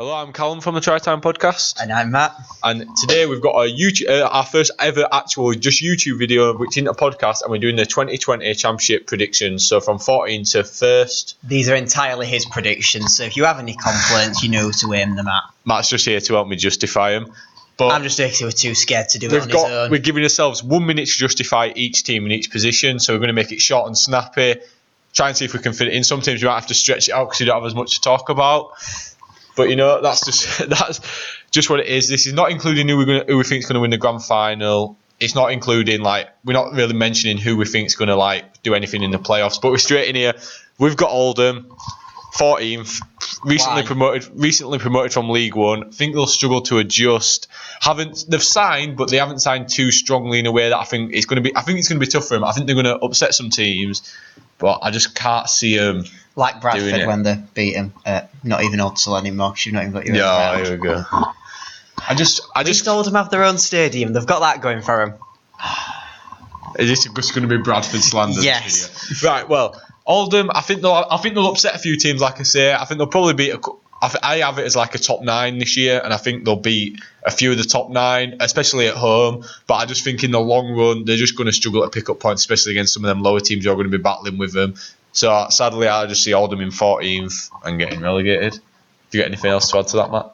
Hello, I'm Callum from the Try Time podcast. And I'm Matt. And today we've got our first ever actual just YouTube video, which isn't a podcast, and we're doing the 2020 Championship predictions. So from 14 to 1st. These are entirely his predictions, so if you have any complaints, you know to aim them at. Matt's just here to help me justify them. But I'm just actually too scared to do it on his own. We're giving ourselves 1 minute to justify each team in each position, so we're going to make it short and snappy. Try and see if we can fit it in. Some teams we might have to stretch it out because you don't have as much to talk about. But that's just what it is. This is not including who we think is going to win the grand final. It's not including we're not really mentioning who we think is going to do anything in the playoffs. But we're straight in here. We've got Oldham, 14th, recently promoted from League One. I think they'll struggle to adjust. They've signed, but they haven't signed too strongly in a way that I think it's going to be. I think it's going to be tough for them. I think they're going to upset some teams, but I just can't see them. Like Bradford when they beat him, not even Odsal anymore because you've not even got your own ground. Here we go. I just told them have their own stadium. They've got that going for them. Is this just going to be Bradford slander? Yes. Right. Well, Oldham. I think they'll upset a few teams. Like I say, I think they'll probably beat. I have it as a top 9 this year, and I think they'll beat a few of the top 9, especially at home. But I just think in the long run, they're just going to struggle to pick up points, especially against some of them lower teams who are going to be battling with them. So sadly, I just see Oldham in 14th and getting relegated. Do you get anything else to add to that, Matt?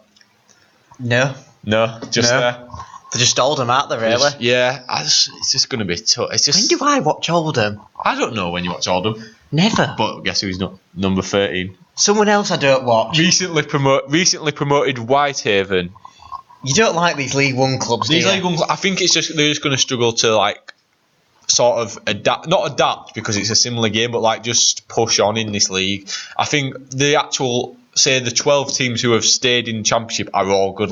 No. Just there. They're just Oldham, aren't they? Really? It's just going to be tough. When do I watch Oldham? I don't know when you watch Oldham. Never. But guess who's not number 13? Someone else I don't watch. Recently promoted Whitehaven. You don't like these League One clubs, do you? League One, I think they're just going to struggle to sort of not adapt because it's a similar game, but just push on in this league. I think the 12 teams who have stayed in Championship are all good.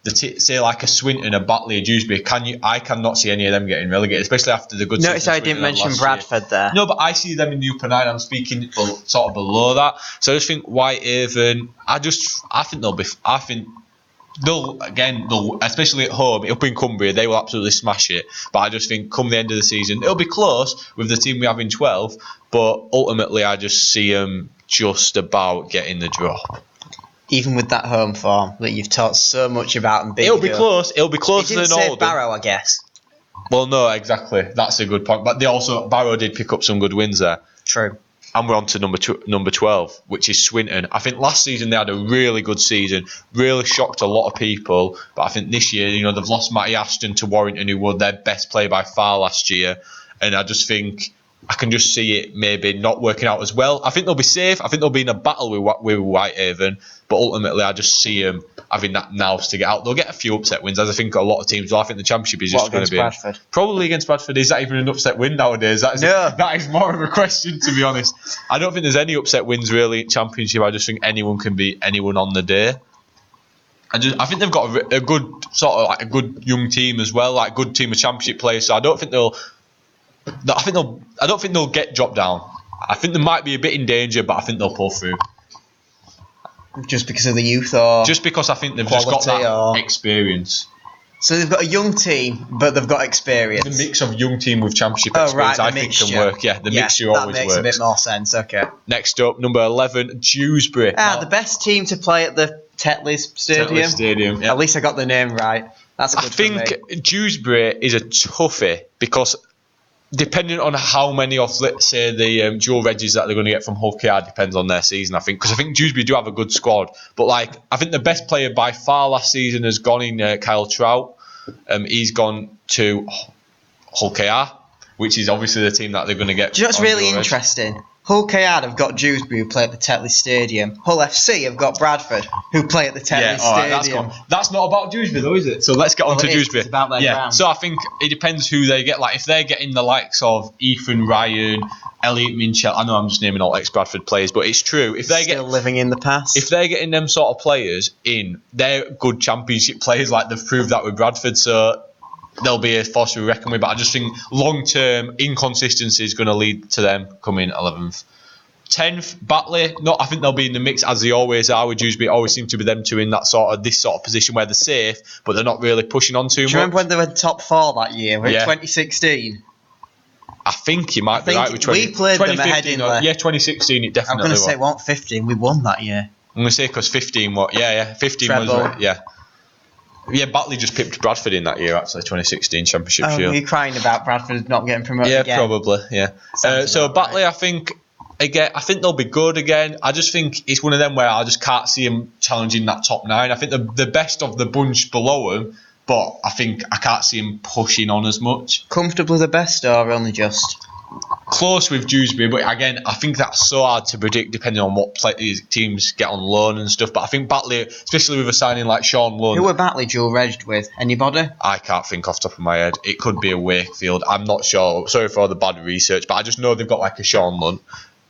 Say a Swinton, a Batley, a Dewsbury. I cannot see any of them getting relegated, especially after the good. Notice I didn't mention Bradford there. No, but I see them in the upper 9. I'm speaking sort of below that. So I just think Whitehaven. I think they'll be. I think. They'll especially at home up in Cumbria, they will absolutely smash it. But I just think come the end of the season, it'll be close with the team we have in 12. But ultimately, I just see them just about getting the drop. Even with that home form that you've talked so much about, and it'll be close. It'll be closer than Oldham. Barrow, I guess. Well, no, exactly. That's a good point. But Barrow did pick up some good wins there. True. And we're on to number 12, which is Swinton. I think last season they had a really good season, really shocked a lot of people. But I think this year, they've lost Matty Ashton to Warrington, who was their best player by far last year. And I just think I can just see it maybe not working out as well. I think they'll be safe. I think they'll be in a battle with Whitehaven. But ultimately, I just see them having that nous to get out. They'll get a few upset wins, as I think a lot of teams will. I think the Championship is just going to be Bradford? Probably against Bradford. Is that even an upset win nowadays? That is more of a question, to be honest. I don't think there's any upset wins really in Championship. I just think anyone can beat anyone on the day. I think they've got a good a good young team as well, good team of Championship players. So I don't think they'll get dropped down. I think they might be a bit in danger, but I think they'll pull through. Just because of the youth, or just because I think they've just got that experience. So they've got a young team, but they've got experience. The mix of young team with Championship experience, I think, can work. Yeah, the mixture always works. That makes a bit more sense. Okay. Next up, number 11, Dewsbury. The best team to play at the Tetley's Stadium. Yeah. At least I got the name right. That's good. I think Dewsbury is a toughie because, depending on how many of, let's say, the dual regis that they're going to get from Hull KR depends on their season, I think. Because I think Dewsbury do have a good squad. But, I think the best player by far last season has gone in Kyle Trout. He's gone to Hull KR, which is obviously the team that they're going to get. Do you know what's really interesting? Hull KR have got Dewsbury, who play at the Tetley Stadium. Hull FC have got Bradford, who play at the Tetley Stadium. That's not about Dewsbury, though, is it? So let's get on to Dewsbury. It's about their ground. So I think it depends who they get. If they're getting the likes of Ethan Ryan, Elliot Minchell, I know I'm just naming all ex-Bradford players, but it's true. If they Still living in the past. If they're getting them sort of players in, they're good Championship players. They've proved that with Bradford, so they'll be a force to be reckoned with. But I just think long-term inconsistency is going to lead to them coming 11th. 10th, Batley. No, I think they'll be in the mix as they always are with Dewsbury. It always seem to be them two in this sort of position where they're safe, but they're not really pushing on too much. Do you remember when they were top 4 that year? In 2016? I think you might be right with 2015. We played them ahead in there. Yeah, 2016 it definitely was. I'm going to say it wasn't 15. We won that year. I'm going to say because 15 what? Yeah, 15 Treble. was yeah. Yeah, Batley just pipped Bradford in that year, actually, 2016 Championship Shield. Are you crying about Bradford not getting promoted again? Yeah, probably, yeah. So Batley, right. I think they'll be good again. I just think it's one of them where I just can't see them challenging that top 9. I think the best of the bunch below them, but I think I can't see them pushing on as much. Comfortably the best or only just? Close with Dewsbury, but again, I think that's so hard to predict depending on what teams get on loan and stuff. But I think Batley, especially with a signing like Sean Lund. Who were Batley dual-regged with? Anybody? I can't think off the top of my head. It could be a Wakefield. I'm not sure. Sorry for all the bad research, but I just know they've got like a Sean Lund.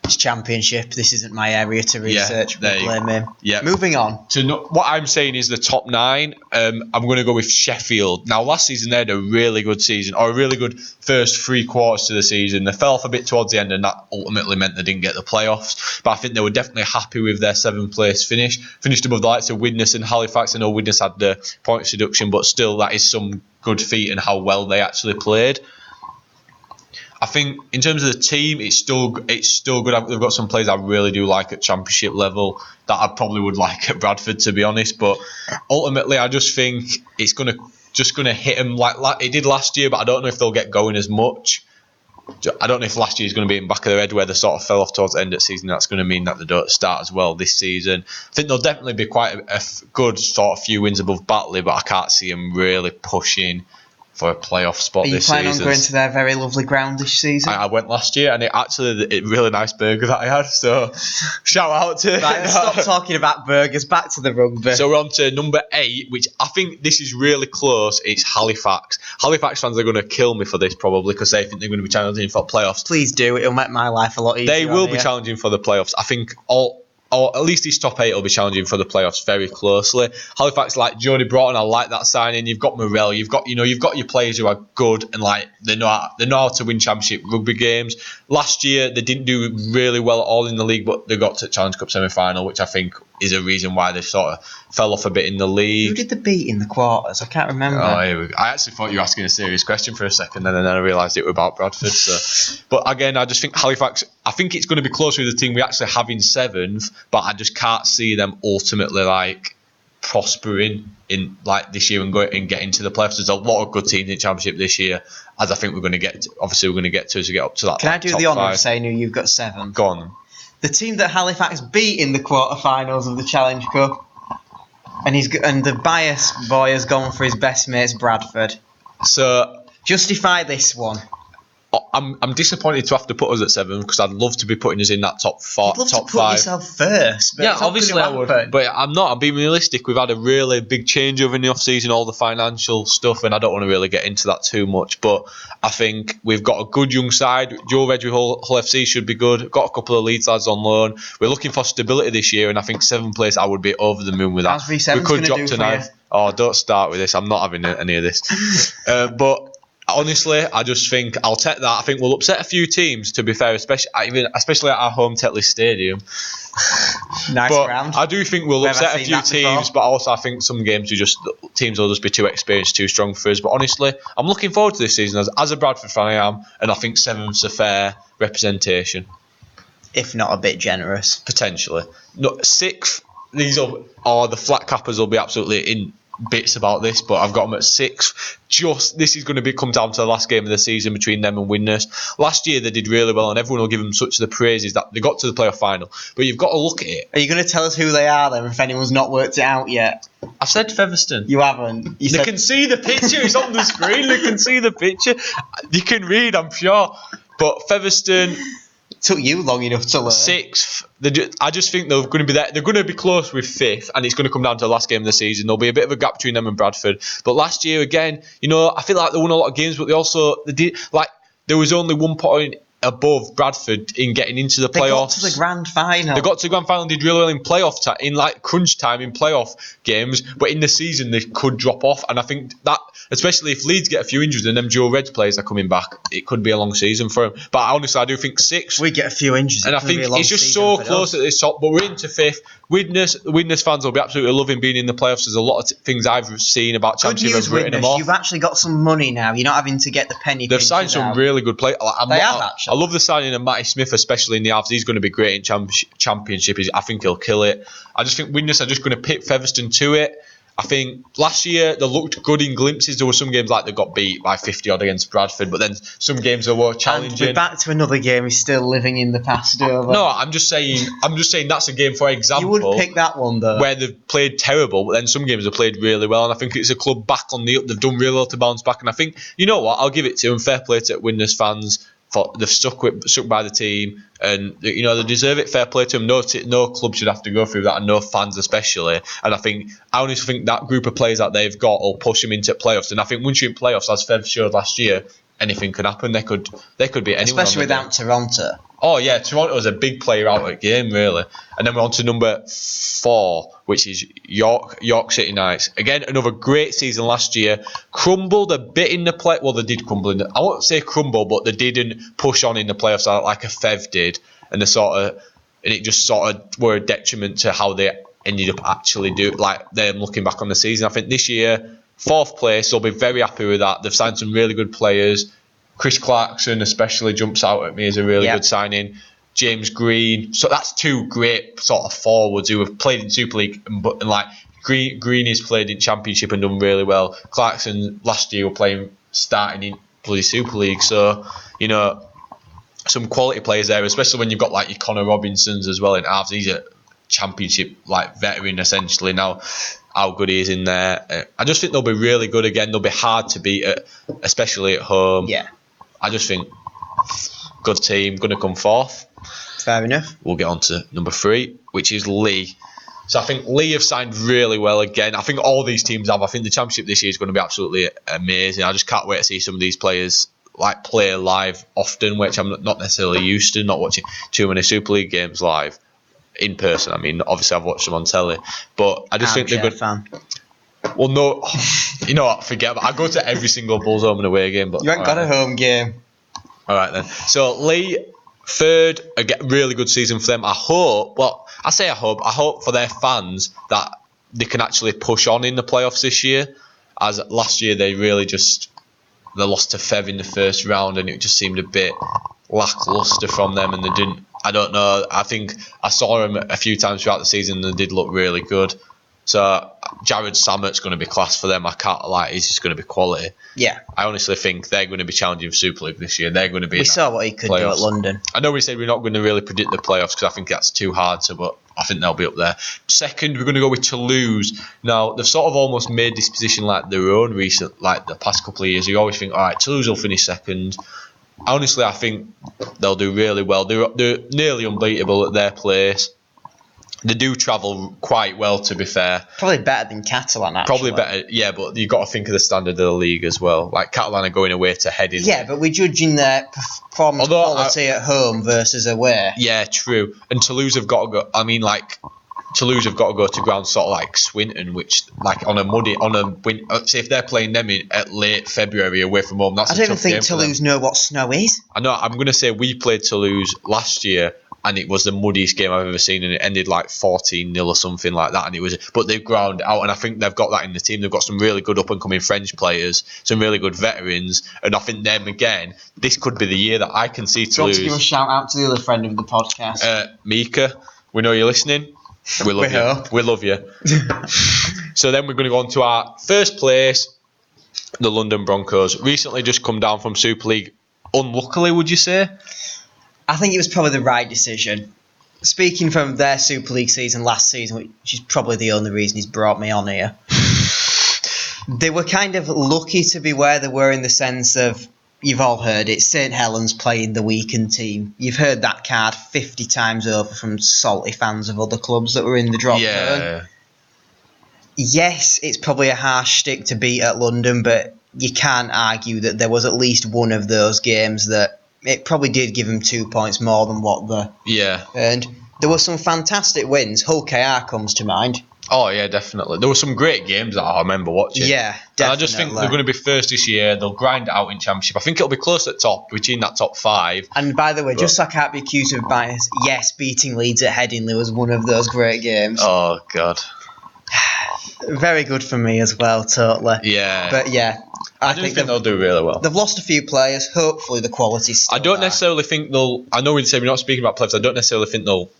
It's Championship. This isn't my area to research. Yeah, blame him. Yeah. Moving on. What I'm saying is the top 9. I'm going to go with Sheffield. Now, last season they had a really good season, or a really good first 3 quarters to the season. They fell off a bit towards the end, and that ultimately meant they didn't get the playoffs. But I think they were definitely happy with their 7th place finish. Finished above the likes of Widnes and Halifax. I know Widnes had the points deduction, but still, that is some good feat and how well they actually played. I think in terms of the team, it's still good. They've got some players I really do like at Championship level that I probably would like at Bradford, to be honest. But ultimately, I just think it's gonna hit them like it did last year. But I don't know if they'll get going as much. I don't know if last year is going to be in the back of their head where they sort of fell off towards the end of the season. That's going to mean that they don't start as well this season. I think they'll definitely be quite a good sort of few wins above Batley, but I can't see them really pushing for a playoff spot this season. Are you planning on going to their very lovely ground this season? I went last year, and it's a really nice burger that I had, so shout out to... Right, stop talking about burgers, back to the rugby. So we're on to number 8, which I think this is really close. It's Halifax. Halifax fans are going to kill me for this, probably, because they think they're going to be challenging for playoffs. Please do, it'll make my life a lot easier. They will be challenging for the playoffs. I think or at least his top 8 will be challenging for the playoffs very closely. Halifax, like Jody Broughton, I like that signing. You've got Morell, you've got your players who are good and like they know how to win Championship rugby games. Last year they didn't do really well at all in the league, but they got to Challenge Cup semi-final, which I think is a reason why they sort of fell off a bit in the league. Who did they beat in the quarters? I can't remember. Oh, here we go. I actually thought you were asking a serious question for a second, and then I realised it was about Bradford. So, but again, I just think Halifax. I think it's going to be close with the team we actually have in 7th, but I just can't see them ultimately like prospering in like this year and getting to the playoffs. There's a lot of good teams in Championship this year, as I think we're going to get. Obviously, we're going to get to as we get up to that. Can I do the honour of saying who you've got 7th? Go on. The team that Halifax beat in the quarterfinals of the Challenge Cup, and the bias boy has gone for his best mates Bradford. So justify this one. I'm disappointed to have to put us at 7 because I'd love to be putting us in that top 4, You'd love top to put 5. yourself first. Yeah, obviously I would, but I'm not. I'm being realistic. We've had a really big changeover in the off season, all the financial stuff, and I don't want to really get into that too much. But I think we've got a good young side. Joe Reg with Hull FC should be good. Got a couple of Leeds lads on loan. We're looking for stability this year, and I think 7th place I would be over the moon with that. How's V7 going to do for you? Oh, don't start with this. I'm not having any of this. But honestly, I just think I'll take that. I think we'll upset a few teams, to be fair, especially at our home Tetley Stadium. Nice but ground. I do think we'll upset a few teams, but also I think some games teams will just be too experienced, too strong for us. But honestly, I'm looking forward to this season. As a Bradford fan, I am, and I think 7th's a fair representation. If not a bit generous. Potentially. No, 6th, the flat cappers will be absolutely in bits about this, but I've got them at 6th. This is going to come down to the last game of the season between them and Widnes. Last year they did really well, and everyone will give them such the praises that they got to the playoff final. But you've got to look at it. Are you going to tell us who they are then, if anyone's not worked it out yet? I've said Featherstone. You haven't. They can see the picture. It's on the screen. They can see the picture. You can read, I'm sure. But Featherstone. It took you long enough to learn. 6th. I just think they're going to be there. They're going to be close with 5th, and it's going to come down to the last game of the season. There'll be a bit of a gap between them and Bradford. But last year, again, I feel like they won a lot of games, but they did. Like, there was only 1 point above Bradford in getting into the playoffs. They got to the grand final. They got to the grand final and did really well in playoff time, in like crunch time in playoff games, but in the season they could drop off, and I think that, especially if Leeds get a few injuries and them Joe Reds players are coming back, it could be a long season for them. But honestly, I do think 6th. We get a few injuries, and I think it's just so close at this top, but we're into 5th. Widnes fans will be absolutely loving being in the playoffs. There's a lot of things I've seen about Championship have written them off. You've actually got some money now. You're not having to get the penny. They've signed some really good players. They have actually. A love the signing of Matty Smith, especially in the halves. He's going to be great in Championship. I think he'll kill it. I just think Widnes are just going to pick Featherstone to it. I think last year they looked good in glimpses. There were some games like they got beat by 50 odd against Bradford, but then some games they were challenging. And we're back to another game. He's still living in the past. Over. No, I'm just saying that's a game, for example. You would pick that one though, where they've played terrible, but then some games have played really well, and I think it's a club back on the up. They've done really well to bounce back, and I think, you know what, I'll give it to them. Fair play to Widnes fans. They've stuck by the team, and they deserve it. Fair play to them. No club should have to go through that, and no fans especially. And I honestly think that group of players that they've got will push them into playoffs. And I think once you're in playoffs, as Fev showed last year, anything can happen. They could be anyone. Especially without Toronto. Oh yeah, Toronto's a big player out of the game, really. And then we're on to number 4, which is York City Knights. Again, another great season last year. Crumbled a bit in the play. Well, they did crumble. I won't say crumble, but they didn't push on in the playoffs like a Fev did, and it just sort of were a detriment to how they ended up actually them looking back on the season. I think this year, 4th place, they'll be very happy with that. They've signed some really good players. Chris Clarkson especially jumps out at me as a really good signing. James Green. So that's 2 great sort of forwards who have played in Super League, and Green has played in Championship and done really well. Clarkson last year were starting in bloody Super League. So, some quality players there, especially when you've got your Connor Robinsons as well in halves. He's a Championship veteran essentially now. How good he is in there. I just think they'll be really good again. They'll be hard to beat, especially at home. Yeah. I just think good team, going to come 4th. Fair enough. We'll get on to number 3, which is Lee. So I think Lee have signed really well again. I think all these teams have. I think the Championship this year is going to be absolutely amazing. I just can't wait to see some of these players play live often, which I'm not necessarily used to, not watching too many Super League games live. In person, I mean, obviously I've watched them on telly, but I just think they're good. Fan. Well, no, you know what? Forget that. I go to every single Bulls home and away game, but you ain't got a home game. All right then. So Lee, 3rd, a really good season for them. I hope for their fans that they can actually push on in the playoffs this year. As last year they really they lost to Fev in the first round, and it just seemed a bit lackluster from them, and they didn't. I don't know. I think I saw him a few times throughout the season, and they did look really good. So Jared Sammett's going to be class for them. I can't lie, he's just going to be quality. Yeah. I honestly think they're going to be challenging for Super League this year. They're going to be. We saw what he could do at London. I know we said we're not going to really predict the playoffs because I think that's too hard to, but I think they'll be up there. 2nd, we're going to go with Toulouse. Now they've sort of almost made this position their own the past couple of years. You always think, all right, Toulouse will finish 2nd. Honestly, I think they'll do really well. They're nearly unbeatable at their place. They do travel quite well, to be fair. Probably better than Catalan, actually. Probably better, yeah, but you've got to think of the standard of the league as well. Catalan are going away to head in. Yeah, but we're judging their performance quality at home versus away. Yeah, true. And Toulouse have got to go. Toulouse have got to go to ground sort of like Swinton, which say if they're playing them at late February away from home, that's a tough game. I don't even think Toulouse know what snow is. I know. I'm going to say we played Toulouse last year, and it was the muddiest game I've ever seen, and it ended 14-0 or something like that. But they've ground out, and I think they've got that in the team. They've got some really good up and coming French players, some really good veterans, and I think them again. This could be the year that I can see Toulouse. Do you want to give a shout out to the other friend of the podcast, Mika? We know you're listening. We love you. We love you. So then we're going to go on to our 1st place, the London Broncos. Recently just come down from Super League. Unluckily, would you say? I think it was probably the right decision. Speaking from their Super League season last season, which is probably the only reason he's brought me on here, they were kind of lucky to be where they were in the sense of, you've all heard it, St Helens playing the weakened team. You've heard that card 50 times over from salty fans of other clubs that were in the drop zone. Yes, it's probably a harsh stick to beat at London, but you can't argue that there was at least one of those games that it probably did give them 2 points more than what they earned. There were some fantastic wins. Hull KR comes to mind. Oh, yeah, definitely. There were some great games that I remember watching. Yeah, definitely. And I just think they're going to be 1st this year. They'll grind it out in Championship. I think it'll be close at top, between that top 5. And by the way, just so I can't be accused of bias, yes, beating Leeds at Headingley was one of those great games. Oh, God. very good for me as well, totally. Yeah. But yeah, I do think they'll do really well. They've lost a few players. Hopefully, the quality's still I don't there. necessarily think they'll. I know we say we're not speaking about playoffs. I don't necessarily think they'll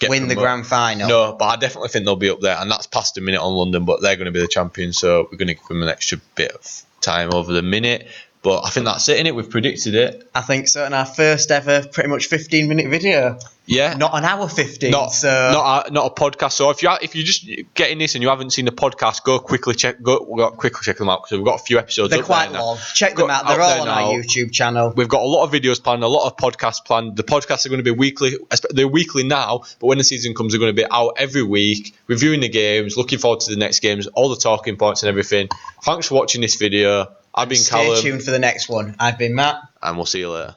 win the grand final. No, but I definitely think they'll be up there, and that's past a minute on London. But they're going to be the champions, so we're going to give them an extra bit of time over the minute. But I think that's it, innit? We've predicted it. I think so. And our first ever, pretty much 15-minute video. Yeah. Not an hour 15. Not a podcast. So if you're just getting this and you haven't seen the podcast, go quickly check them out because we've got a few episodes. They're quite long. Check them out. They're all on our YouTube channel. We've got a lot of videos planned, a lot of podcasts planned. The podcasts are going to be weekly. They're weekly now, but when the season comes, they're going to be out every week, reviewing the games, looking forward to the next games, all the talking points and everything. Thanks for watching this video. I've been Callum. Stay tuned for the next one. I've been Matt. And we'll see you later.